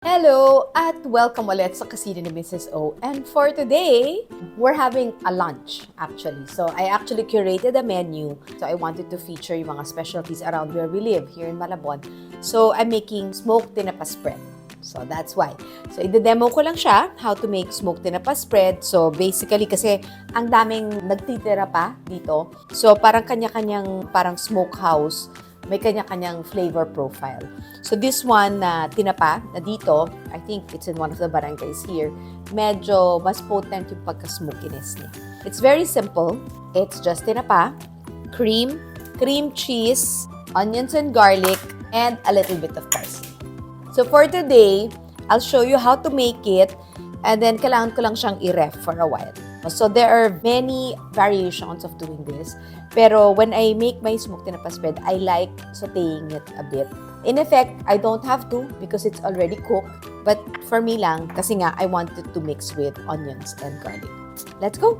Hello at welcome ulit sa Kusina ni Mrs. O. And for today, we're having a lunch actually. So I actually curated a menu. So I wanted to feature yung mga specialties around where we live here in Malabon. So I'm making smoked tinapa spread. So that's why. So i-demo ko lang siya how to make smoked tinapa spread. So basically kasi ang daming nagtitira pa dito. So parang kanya-kanyang parang smokehouse. May kanya-kanyang flavor profile. So this one na tinapa na dito, I think it's in one of the barangays here, medyo mas potent yung pagka-smokiness niya. It's very simple. It's just tinapa, cream cheese, onions and garlic, and a little bit of parsley. So for today, I'll show you how to make it, and then kailangan ko lang siyang i-ref for a while. So there are many variations of doing this. Pero when I make my smoked tinapa spread, I like sauteing it a bit. In effect, I don't have to because it's already cooked. But for me lang, kasi nga, I wanted to mix with onions and garlic. Let's go!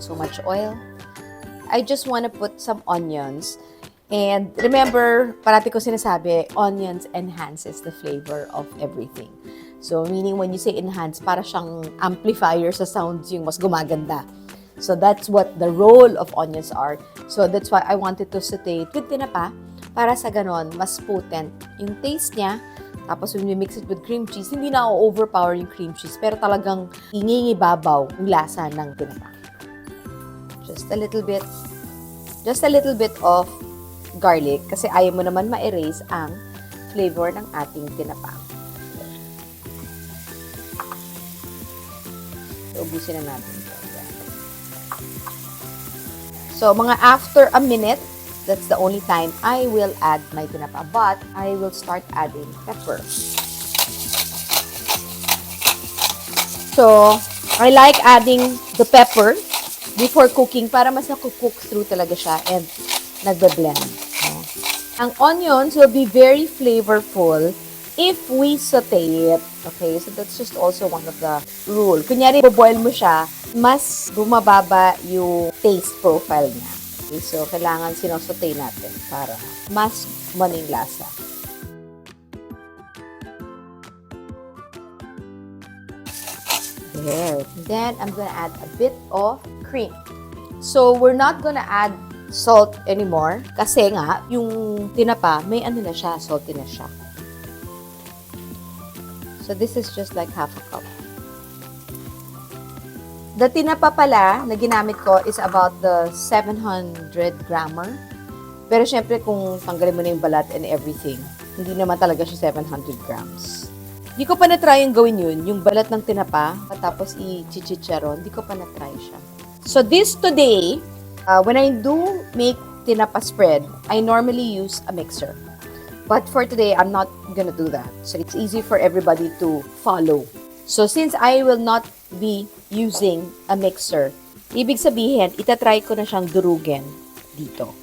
So much oil. I just want to put some onions. And remember, parati ko sinasabi, onions enhances the flavor of everything. So, meaning when you say enhance, para siyang amplifier sa sounds yung mas gumaganda. So, that's what the role of onions are. So, that's why I wanted to saute it with tinapa para sa ganon, mas potent yung taste niya. Tapos, when you mix it with cream cheese, hindi na overpower yung cream cheese, pero talagang ingingibabaw yung lasa ng tinapa. Just a little bit of garlic kasi ayaw mo naman ma-erase ang flavor ng ating tinapa. So, ubusin na natin ito. So, mga after a minute, that's the only time I will add my tinapa. But, I will start adding pepper. So, I like adding the pepper before cooking para mas nakukook through talaga siya and nagbe-blend. Ang onions will be very flavorful if we saute it. Okay, so that's just also one of the rule. Kunyari, boil mo siya, mas bumababa yung taste profile niya. Okay, so kailangan sinosaute natin para mas maning lasa. There. Then, I'm gonna add a bit of cream. So, we're not gonna add salt anymore kasi nga, yung tinapa, may ano na siya, salty na siya. So, this is just like half a cup. The tinapa pala na ginamit ko is about the 700 grammer. Pero syempre, kung tanggalin mo na yung balat and everything, hindi naman talaga siya 700 grams. Di ko pa na-try yung gawin yun, yung balat ng tinapa, tapos i-chicharon, di ko pa na-try siya. So, this today, when I do make tinapa spread, I normally use a mixer. But for today, I'm not gonna do that. So it's easy for everybody to follow. So since I will not be using a mixer, ibig sabihin, itatry ko na siyang durugin dito.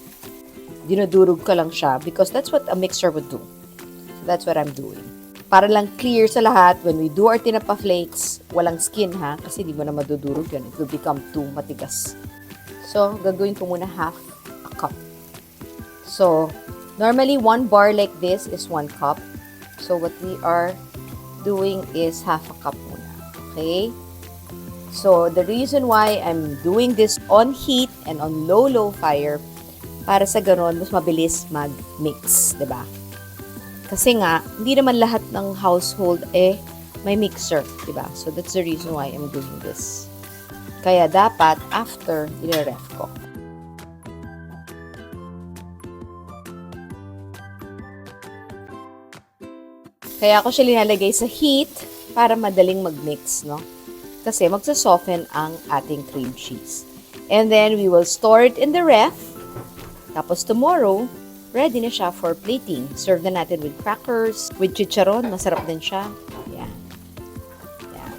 Dinudurog ko lang siya because that's what a mixer would do. So that's what I'm doing. Para lang clear sa lahat, when we do our tinapa flakes, walang skin ha, kasi di mo na madudurog yun. It will become too matigas. So, gagawin ko muna half a cup. So, normally, 1 bar like this is 1 cup. So, what we are doing is half a cup muna. Okay? So, the reason why I'm doing this on heat and on low fire, para sa ganon, mas mabilis mag-mix. Diba? Kasi nga, hindi naman lahat ng household may mixer. Diba? So, that's the reason why I'm doing this. Kaya dapat, after, i-ref ko. Kaya ako siya linalagay sa heat para madaling mag-mix, no? Kasi magsa-soften ang ating cream cheese. And then, we will store it in the ref. Tapos tomorrow, ready na siya for plating. Serve na natin with crackers, with chicharon. Masarap din siya. Yeah. Yeah.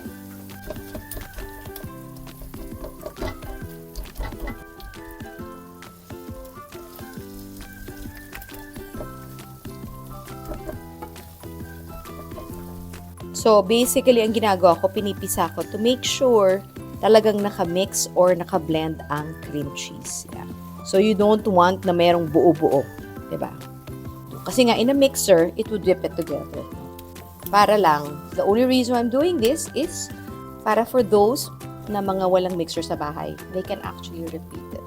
So, basically, ang ginagawa ko, pinipisa ko to make sure talagang naka-mix or naka-blend ang cream cheese. Yeah. So, you don't want na merong buo-buo. Diba? Kasi nga, in a mixer, it would whip it together. Para lang, the only reason I'm doing this is para for those na mga walang mixer sa bahay, they can actually repeat it.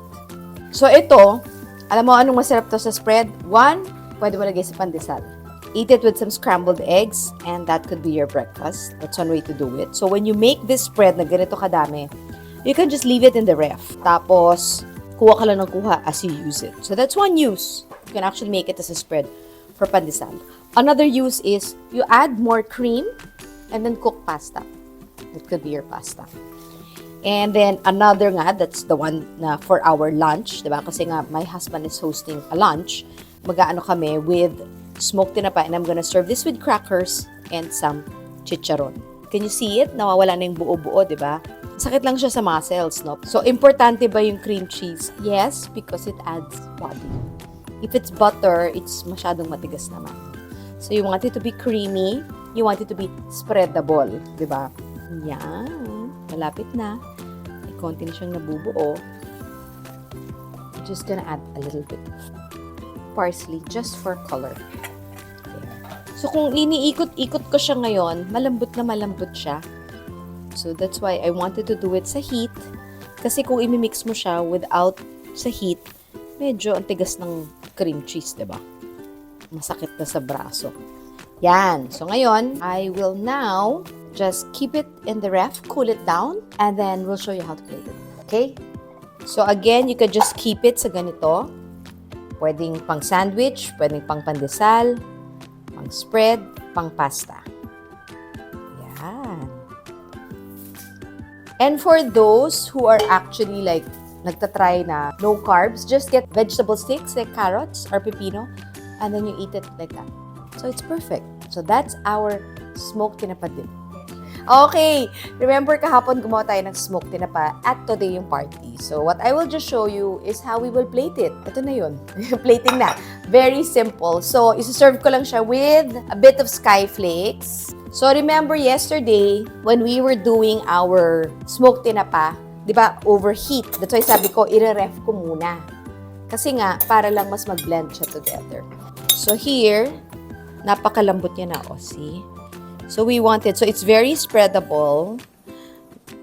So ito, alam mo anong masarap to sa spread? One, pwede mo lagay sa pandesal. Eat it with some scrambled eggs and that could be your breakfast. That's one way to do it. So when you make this spread na ganito kadami, you can just leave it in the ref. Tapos, kuha ka lang ng kuha as you use it. So that's one use. You can actually make it as a spread for pandesal. Another use is you add more cream and then cook pasta. That could be your pasta. And then another nga, that's the one na for our lunch, diba? Kasi nga my husband is hosting a lunch. Mag-aano kami with smoked tinapa and I'm gonna serve this with crackers and some chicharon. Can you see it? Nawawala na yung buo-buo, diba? Sakit lang siya sa muscles, no? So, importante ba yung cream cheese? Yes, because it adds body. If it's butter, it's masyadong matigas naman. So, you want it to be creamy. You want it to be spreadable, diba? Yan. Malapit na. May konti na siyang nabubuo. I'm just gonna add a little bit of parsley just for color. So, kung iniikot-ikot ko siya ngayon, malambot na malambot siya. So, that's why I wanted to do it sa heat. Kasi kung imimix mo siya without sa heat, medyo ang tigas ng cream cheese, diba? Masakit na sa braso. Yan. So, ngayon, I will now just keep it in the ref, cool it down, and then we'll show you how to plate it. Okay? So, again, you can just keep it sa ganito. Pwedeng pang sandwich, pwedeng pang pandesal, pang spread, pang pasta. Yan. And for those who are actually like nagtatry na no carbs, just get vegetable sticks like carrots or pepino and then you eat it like that. So it's perfect. So that's our smoked tinapa dip. Okay, remember kahapon gumawa tayo ng smoked tinapa at today yung party. So what I will just show you is how we will plate it. Ito na yun. Plating na. Very simple. So isa-serve ko lang siya with a bit of sky flakes. So remember yesterday when we were doing our smoked tinapa, di ba, overheat. That's why sabi ko, i-ref ko muna. Kasi nga, para lang mas mag-blend siya together. So here, napakalambot niya na, see? So we want it. So it's very spreadable.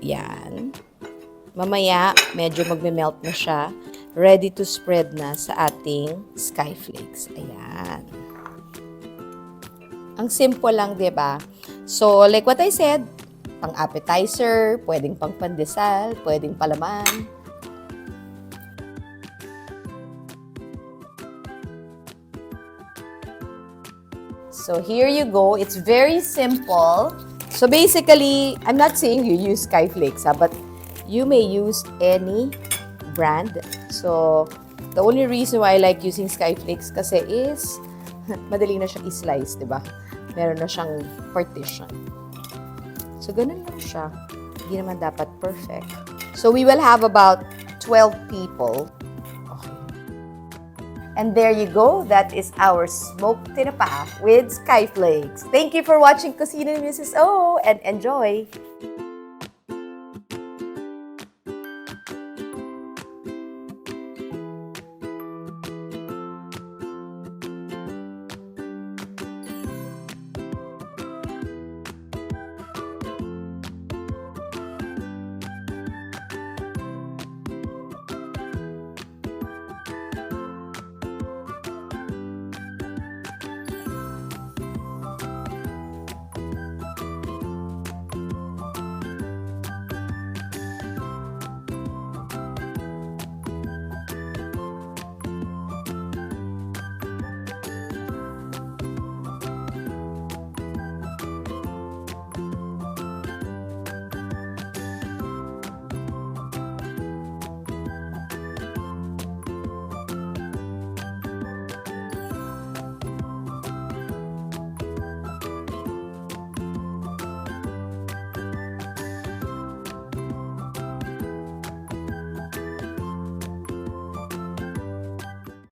Yan. Mamaya, medyo magme-melt na siya. Ready to spread na sa ating sky flakes. Ayan. Ang simple lang, di ba? So, like what I said, pang appetizer, pwedeng pang pandesal, pwedeng palaman. So, here you go. It's very simple. So, basically, I'm not saying you use sky flakes, but you may use any brand. So, the only reason why I like using sky flakes kasi is madali na siyang i-slice, di ba? Meron na siyang partition. So, ganun lang siya. Hindi naman dapat perfect. So, we will have about 12 people. Okay. And there you go. That is our smoked tinapa with sky flakes. Thank you for watching Kusina ni Mrs. O and enjoy!